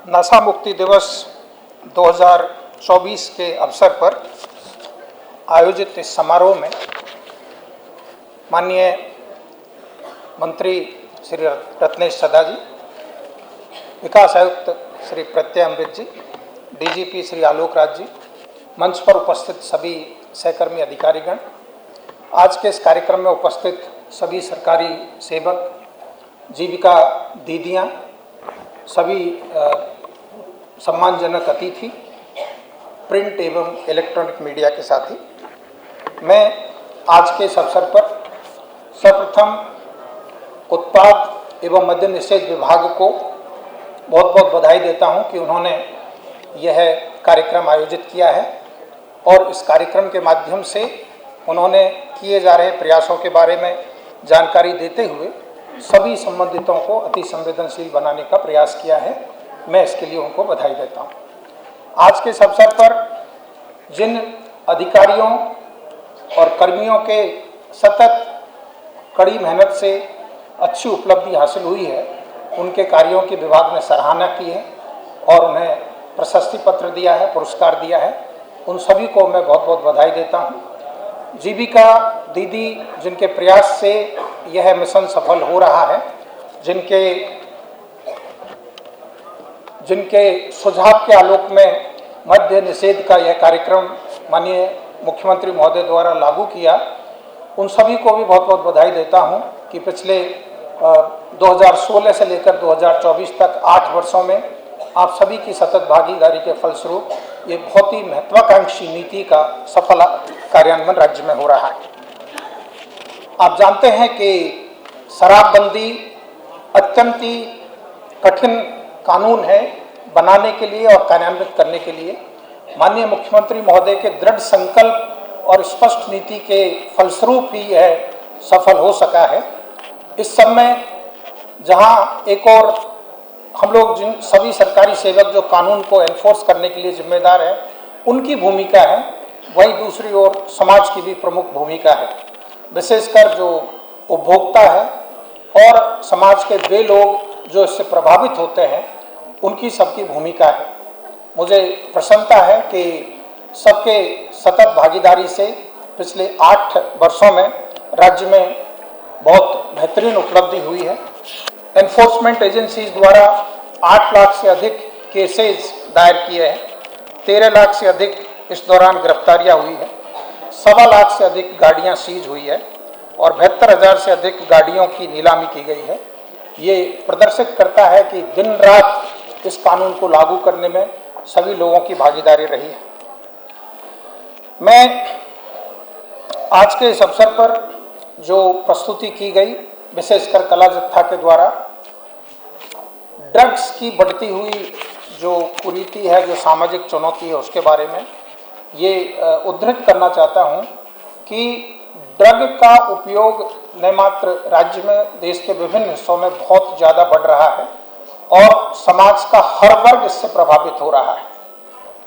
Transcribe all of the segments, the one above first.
नशा मुक्ति दिवस 2024 के अवसर पर आयोजित इस समारोह में माननीय मंत्री श्री रत्नेश सदा जी, विकास आयुक्त श्री प्रत्यय अमृत जी, डीजीपी श्री आलोक राज जी, मंच पर उपस्थित सभी सहकर्मी अधिकारीगण, आज के इस कार्यक्रम में उपस्थित सभी सरकारी सेवक, जीविका दीदियाँ, सभी सम्मानजनक अतिथि, प्रिंट एवं इलेक्ट्रॉनिक मीडिया के साथी, मैं आज के इस अवसर पर सर्वप्रथम उत्पाद एवं मद्य निषेध विभाग को बहुत बहुत बधाई देता हूं कि उन्होंने यह कार्यक्रम आयोजित किया है और इस कार्यक्रम के माध्यम से उन्होंने किए जा रहे प्रयासों के बारे में जानकारी देते हुए सभी संबंधितों को अति संवेदनशील बनाने का प्रयास किया है। मैं इसके लिए उनको बधाई देता हूं। आज के इस अवसर पर जिन अधिकारियों और कर्मियों के सतत कड़ी मेहनत से अच्छी उपलब्धि हासिल हुई है, उनके कार्यों की विभाग ने सराहना की है और उन्हें प्रशस्ति पत्र दिया है, पुरस्कार दिया है। उन सभी को मैं बहुत बहुत बधाई देता हूं। जीविका दीदी जिनके प्रयास से यह मिशन सफल हो रहा है, जिनके सुझाव के आलोक में मद्य निषेध का यह कार्यक्रम माननीय मुख्यमंत्री महोदय द्वारा लागू किया, उन सभी को भी बहुत बहुत बधाई देता हूं कि पिछले 2016 से लेकर 2024 तक 8 वर्षों में आप सभी की सतत भागीदारी के फलस्वरूप ये बहुत ही महत्वाकांक्षी नीति का सफल कार्यान्वयन राज्य में हो रहा है। आप जानते हैं कि शराबबंदी अत्यंत ही कठिन कानून है बनाने के लिए और कार्यान्वित करने के लिए। माननीय मुख्यमंत्री महोदय के दृढ़ संकल्प और स्पष्ट नीति के फलस्वरूप ही यह सफल हो सका है। इस समय जहां एक और हम लोग जिन सभी सरकारी सेवक जो कानून को एनफोर्स करने के लिए जिम्मेदार है, उनकी भूमिका है, वहीं दूसरी ओर समाज की भी प्रमुख भूमिका है। विशेषकर जो उपभोक्ता है और समाज के वे लोग जो इससे प्रभावित होते हैं, उनकी सबकी भूमिका है। मुझे प्रसन्नता है कि सबके सतत भागीदारी से पिछले 8 वर्षों में राज्य में बहुत बेहतरीन उपलब्धि हुई है। एनफोर्समेंट एजेंसीज द्वारा 8 लाख से अधिक केसेस दायर किए हैं, 13 लाख से अधिक इस दौरान गिरफ्तारियां हुई है, 1.25 लाख से अधिक गाड़ियां सीज हुई है और 72,000 से अधिक गाड़ियों की नीलामी की गई है। ये प्रदर्शित करता है कि दिन रात इस कानून को लागू करने में सभी लोगों की भागीदारी रही है। मैं आज के इस अवसर पर जो प्रस्तुति की गई, विशेषकर कला जत्था के द्वारा ड्रग्स की बढ़ती हुई जो कुरीति है, जो सामाजिक चुनौती है, उसके बारे में ये उद्धृत करना चाहता हूँ कि ड्रग का उपयोग न मात्र राज्य में, देश के विभिन्न हिस्सों में बहुत ज़्यादा बढ़ रहा है और समाज का हर वर्ग इससे प्रभावित हो रहा है।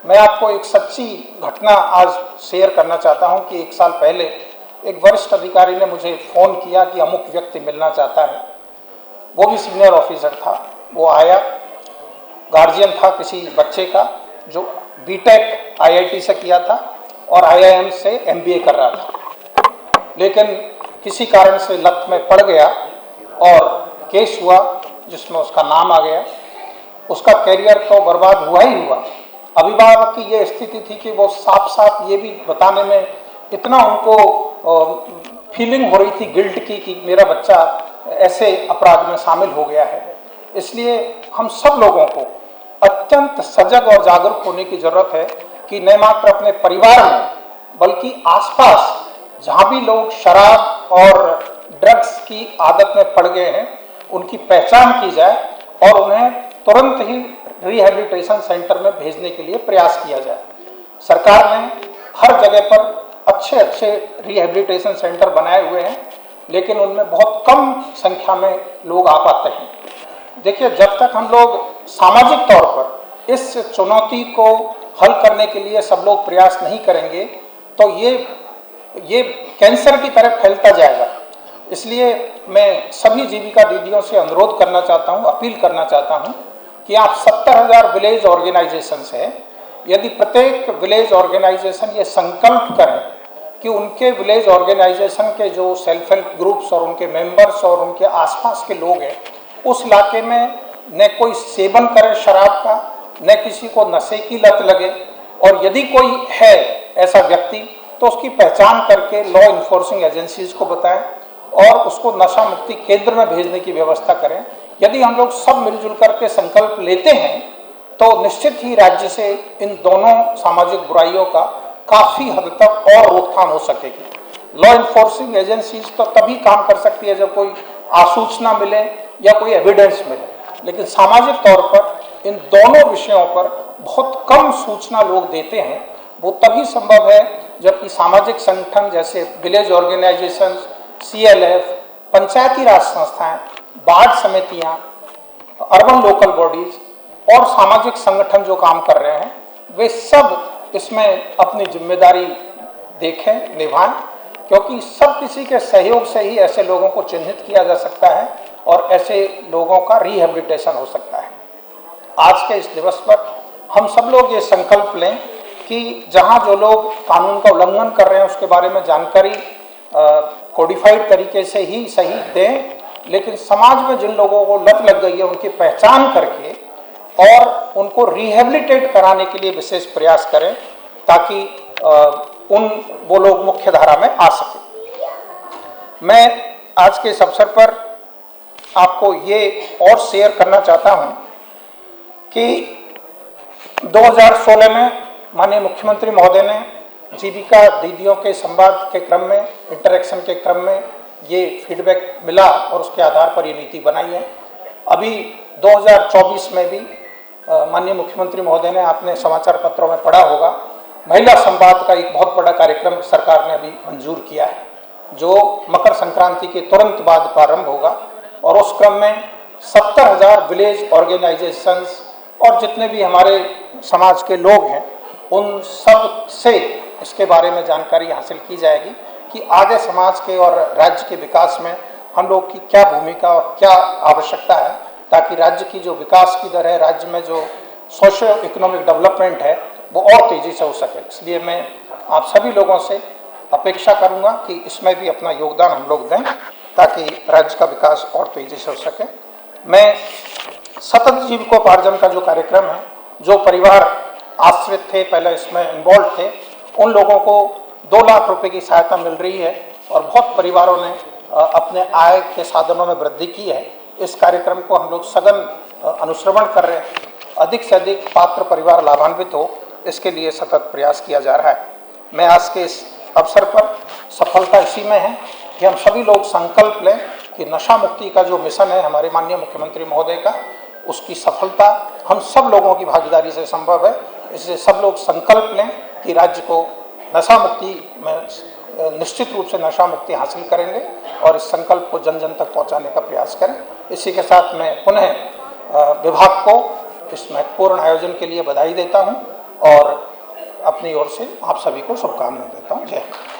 मैं आपको एक सच्ची घटना आज शेयर करना चाहता हूं कि 1 साल पहले एक वरिष्ठ अधिकारी ने मुझे फ़ोन किया कि अमुक व्यक्ति मिलना चाहता है। वो भी सीनियर ऑफिसर था। वो आया, गार्जियन था किसी बच्चे का जो बीटेक आईआईटी से किया था और आईआईएम से एमबीए कर रहा था, लेकिन किसी कारण से लत में पड़ गया और केस हुआ जिसमें उसका नाम आ गया। उसका करियर तो बर्बाद हुआ ही हुआ। अभिभावक की ये स्थिति थी कि वो साफ साफ ये भी बताने में इतना उनको फीलिंग हो रही थी गिल्ट की कि मेरा बच्चा ऐसे अपराध में शामिल हो गया है। इसलिए हम सब लोगों को अत्यंत सजग और जागरूक होने की जरूरत है कि न मात्र अपने परिवार में बल्कि आसपास जहाँ भी लोग शराब और ड्रग्स की आदत में पड़ गए हैं, उनकी पहचान की जाए और उन्हें तुरंत ही रिहैबिलिटेशन सेंटर में भेजने के लिए प्रयास किया जाए। सरकार ने हर जगह पर अच्छे अच्छे रिहैबिलिटेशन सेंटर बनाए हुए हैं, लेकिन उनमें बहुत कम संख्या में लोग आ पाते हैं। देखिए, जब तक हम लोग सामाजिक तौर पर इस चुनौती को हल करने के लिए सब लोग प्रयास नहीं करेंगे तो ये कैंसर की तरह फैलता जाएगा। इसलिए मैं सभी जीविका दीदियों से अनुरोध करना चाहता हूँ, अपील करना चाहता हूँ कि आप 70,000 विलेज ऑर्गेनाइजेशंस है, यदि प्रत्येक विलेज ऑर्गेनाइजेशन ये संकल्प करे कि उनके विलेज ऑर्गेनाइजेशन के जो सेल्फ हेल्प ग्रुप्स और उनके मेंबर्स और उनके आसपास के लोग हैं, उस इलाके में न कोई सेवन करे शराब का, न किसी को नशे की लत लगे, और यदि कोई है ऐसा व्यक्ति तो उसकी पहचान करके लॉ इन्फोर्सिंग एजेंसीज को बताएं और उसको नशा मुक्ति केंद्र में भेजने की व्यवस्था करें। यदि हम लोग सब मिलजुल करके संकल्प लेते हैं तो निश्चित ही राज्य से इन दोनों सामाजिक बुराइयों का काफ़ी हद तक और रोकथाम हो सकेगी। लॉ इन्फोर्सिंग एजेंसीज तो तभी काम कर सकती है जब कोई आसूचना मिले या कोई एविडेंस मिले, लेकिन सामाजिक तौर पर इन दोनों विषयों पर बहुत कम सूचना लोग देते हैं। वो तभी संभव है जबकि सामाजिक संगठन जैसे विलेज ऑर्गेनाइजेशन, CLF, पंचायती राज संस्थाएं, वार्ड समितियां, अर्बन लोकल बॉडीज और सामाजिक संगठन जो काम कर रहे हैं, वे सब इसमें अपनी जिम्मेदारी देखें, निभाएं, क्योंकि सब किसी के सहयोग से ही ऐसे लोगों को चिन्हित किया जा सकता है और ऐसे लोगों का रिहेबिलिटेशन हो सकता है। आज के इस दिवस पर हम सब लोग ये संकल्प लें कि जहां जो लोग कानून का उल्लंघन कर रहे हैं उसके बारे में जानकारी कोडिफाइड तरीके से ही सही दें, लेकिन समाज में जिन लोगों को लत लग गई है उनकी पहचान करके और उनको रिहेबिलिटेट कराने के लिए विशेष प्रयास करें ताकि वो लोग मुख्य धारा में आ सके। मैं आज के इस अवसर पर आपको ये और शेयर करना चाहता हूं कि 2016 में माननीय मुख्यमंत्री महोदय ने जीविका दीदियों के संवाद के क्रम में, इंटरेक्शन के क्रम में ये फीडबैक मिला और उसके आधार पर ये नीति बनाई है। अभी 2024 में भी माननीय मुख्यमंत्री महोदय ने, आपने समाचार पत्रों में पढ़ा होगा, महिला संवाद का एक बहुत बड़ा कार्यक्रम सरकार ने अभी मंजूर किया है जो मकर संक्रांति के तुरंत बाद प्रारंभ होगा और उस क्रम में 70,000 विलेज ऑर्गेनाइजेशंस और जितने भी हमारे समाज के लोग हैं उन सब से इसके बारे में जानकारी हासिल की जाएगी कि आगे समाज के और राज्य के विकास में हम लोग की क्या भूमिका और क्या आवश्यकता है, ताकि राज्य की जो विकास की दर है, राज्य में जो सोशो इकोनॉमिक डेवलपमेंट है वो और तेज़ी से हो सके। इसलिए मैं आप सभी लोगों से अपेक्षा करूंगा कि इसमें भी अपना योगदान हम लोग दें ताकि राज्य का विकास और तेज़ी से हो सके। मैं सतत जीविकोपार्जन का जो कार्यक्रम है, जो परिवार आश्रित थे, पहले इसमें इन्वॉल्व थे, उन लोगों को 2 लाख रुपए की सहायता मिल रही है और बहुत परिवारों ने अपने आय के साधनों में वृद्धि की है। इस कार्यक्रम को हम लोग सघन अनुश्रवण कर रहे हैं, अधिक से अधिक पात्र परिवार लाभान्वित हो, इसके लिए सतत प्रयास किया जा रहा है। मैं आज के इस अवसर पर सफलता इसी में है कि हम सभी लोग संकल्प लें कि नशा मुक्ति का जो मिशन है हमारे माननीय मुख्यमंत्री महोदय का, उसकी सफलता हम सब लोगों की भागीदारी से संभव है। इसलिए सब लोग संकल्प लें कि राज्य को नशा मुक्ति में निश्चित रूप से नशा मुक्ति हासिल करेंगे और इस संकल्प को जन जन तक पहुंचाने का प्रयास करें। इसी के साथ मैं पुनः विभाग को इस महत्वपूर्ण आयोजन के लिए बधाई देता हूं और अपनी ओर से आप सभी को शुभकामनाएं देता हूं। जय हिंद।